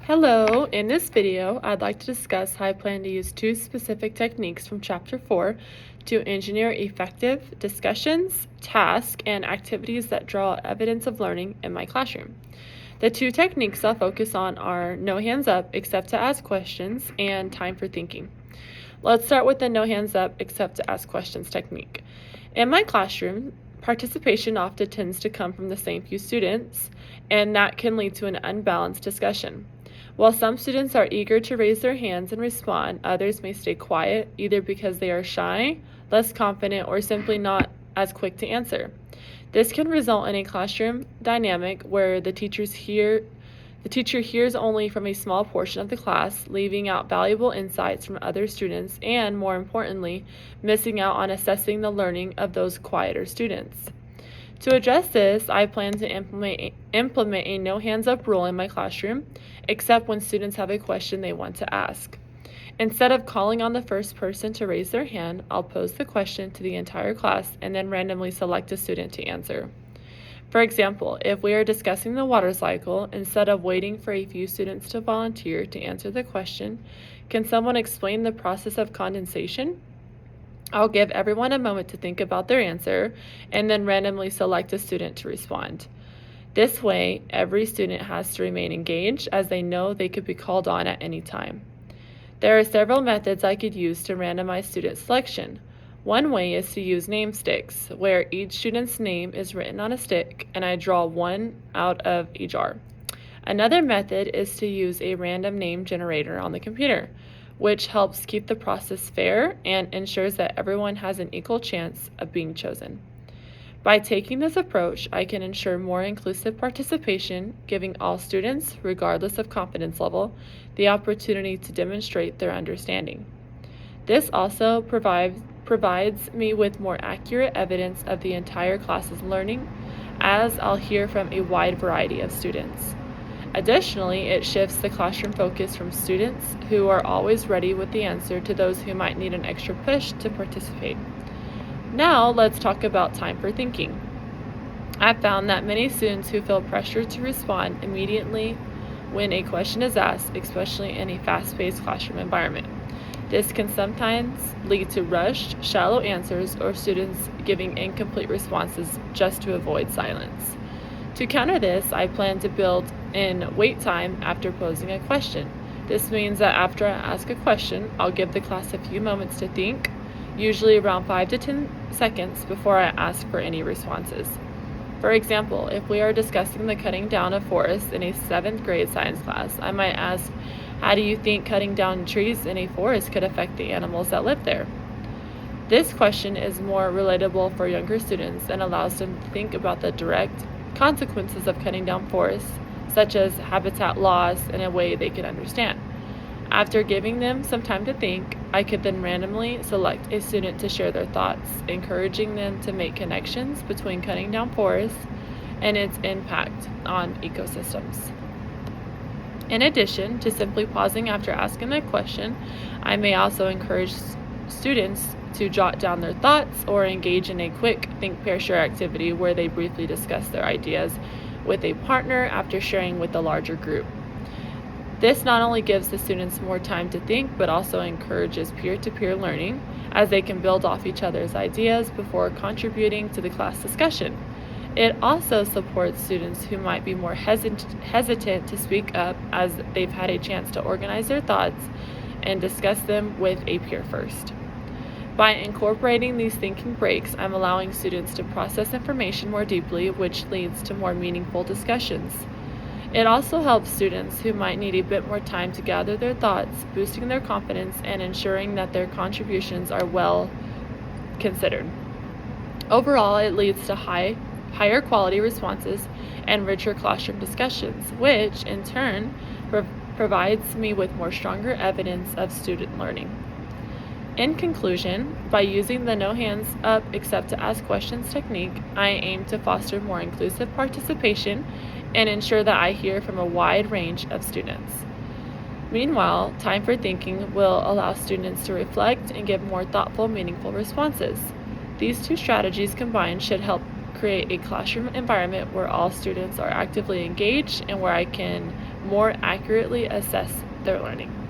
Hello, in this video, I'd like to discuss how I plan to use two specific techniques from Chapter 4 to engineer effective discussions, tasks, and activities that draw evidence of learning in my classroom. The two techniques I'll focus on are no hands up except to ask questions and time for thinking. Let's start with the no hands up except to ask questions technique. In my classroom, participation often tends to come from the same few students, and that can lead to an unbalanced discussion. While some students are eager to raise their hands and respond, others may stay quiet either because they are shy, less confident, or simply not as quick to answer. This can result in a classroom dynamic where the teacher hears only from a small portion of the class, leaving out valuable insights from other students and, more importantly, missing out on assessing the learning of those quieter students. To address this, I plan to implement a no hands up rule in my classroom, except when students have a question they want to ask. Instead of calling on the first person to raise their hand, I'll pose the question to the entire class and then randomly select a student to answer. For example, if we are discussing the water cycle, instead of waiting for a few students to volunteer to answer the question, can someone explain the process of condensation? I'll give everyone a moment to think about their answer and then randomly select a student to respond. This way, every student has to remain engaged as they know they could be called on at any time. There are several methods I could use to randomize student selection. One way is to use name sticks, where each student's name is written on a stick and I draw one out of a jar. Another method is to use a random name generator on the computer, which helps keep the process fair and ensures that everyone has an equal chance of being chosen. By taking this approach, I can ensure more inclusive participation, giving all students, regardless of confidence level, the opportunity to demonstrate their understanding. This also provides me with more accurate evidence of the entire class's learning, as I'll hear from a wide variety of students. Additionally, it shifts the classroom focus from students who are always ready with the answer to those who might need an extra push to participate. Now, let's talk about time for thinking. I've found that many students who feel pressured to respond immediately when a question is asked, especially in a fast-paced classroom environment. This can sometimes lead to rushed, shallow answers or students giving incomplete responses just to avoid silence. To counter this, I plan to build in wait time after posing a question. This means that after I ask a question, I'll give the class a few moments to think, usually around 5 to 10 seconds before I ask for any responses. For example, if we are discussing the cutting down of forests in a 7th grade science class, I might ask, how do you think cutting down trees in a forest could affect the animals that live there? This question is more relatable for younger students and allows them to think about the direct consequences of cutting down forests, such as habitat loss, in a way they can understand. After giving them some time to think, I could then randomly select a student to share their thoughts, encouraging them to make connections between cutting down forests and its impact on ecosystems. In addition to simply pausing after asking a question, I may also encourage students to jot down their thoughts or engage in a quick think, pair, share activity where they briefly discuss their ideas with a partner after sharing with the larger group. This not only gives the students more time to think, but also encourages peer-to-peer learning, as they can build off each other's ideas before contributing to the class discussion. It also supports students who might be more hesitant to speak up, as they've had a chance to organize their thoughts and discuss them with a peer first. By incorporating these thinking breaks, I'm allowing students to process information more deeply, which leads to more meaningful discussions. It also helps students who might need a bit more time to gather their thoughts, boosting their confidence and ensuring that their contributions are well considered. Overall, it leads to higher quality responses and richer classroom discussions, which in turn provides me with more stronger evidence of student learning. In conclusion, by using the no hands up except to ask questions technique, I aim to foster more inclusive participation and ensure that I hear from a wide range of students. Meanwhile, time for thinking will allow students to reflect and give more thoughtful, meaningful responses. These two strategies combined should help create a classroom environment where all students are actively engaged and where I can more accurately assess their learning.